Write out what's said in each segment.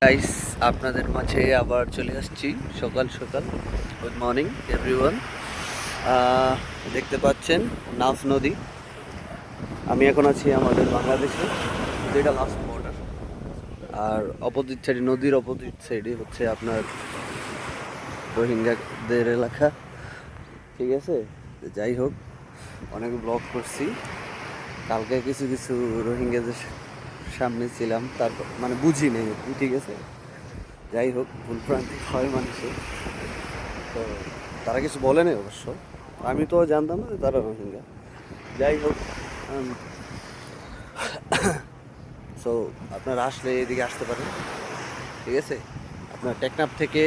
Guys, আপনাদের মাঝে আবার চলে আসছি সকাল সকাল। Good morning everyone. দেখতে পাচ্ছেন নাফ নদী। আমি এখন আছি আমাদের বাংলাদেশে, যেটা লাস্ট বর্ডার। আর অপোজিট সাইডে, নদীর অপোজিট সাইডে হচ্ছে আপনার রোহিঙ্গাদের এলাকা। ঠিক আছে, যাই হোক, অনেক ব্লগ করছি। কালকে কিছু কিছু রোহিঙ্গাদের সামনে ছিলাম, তারপর মানে বুঝি নেই, ঠিক আছে। যাই হোক, ভুলভ্রান্তি হয় মানুষের, তো তারা কিছু বলে নাই অবশ্য। আমি তো জানতাম না যে তারা রোহিঙ্গা। যাই হোক, সো আপনারা আসলে এদিকে আসতে পারেন, ঠিক আছে। আপনার টেকনাফ থেকে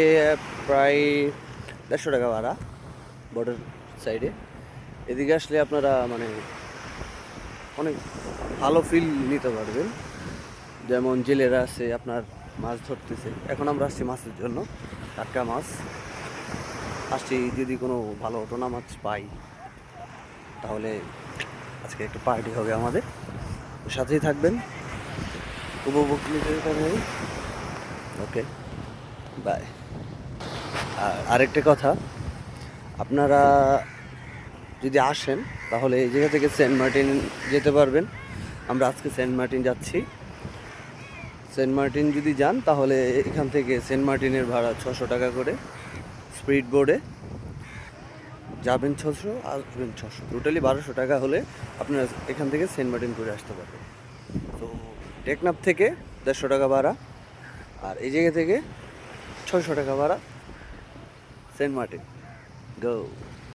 প্রায় 150 টাকা ভাড়া, বর্ডার সাইডে। এদিকে আসলে আপনারা মানে অনেক ভালো ফিল নিতে পারবেন। যেমন জেলেরা আছে, আপনার মাছ ধরতেছে। এখন আমরা আসছি মাছের জন্য, টাটকা মাছ আসছি। যদি কোনো ভালো টোনা মাছ পাই তাহলে আজকে একটু পার্টি হবে আমাদের। সাথেই থাকবেন, উপভোগ নিতে পারবেন। ওকে, বাই। আর আরেকটা কথা, আপনারা যদি আসেন তাহলে এই জায়গা থেকে সেন্ট মার্টিন যেতে পারবেন। আমরা আজকে সেন্ট মার্টিন যাচ্ছি। সেন্ট মার্টিন যদি যান তাহলে এখান থেকে সেন্ট মার্টিনের ভাড়া 600 টাকা করে। স্পিড বোর্ডে যাবেন 600, আসবেন 600, টোটালি 1200 টাকা হলে আপনারা এখান থেকে সেন্ট মার্টিন করে আসতে পারবেন। তো টেকনাফ থেকে 150 টাকা ভাড়া, আর এই জায়গা থেকে 600 টাকা ভাড়া সেন্ট মার্টিন। গো।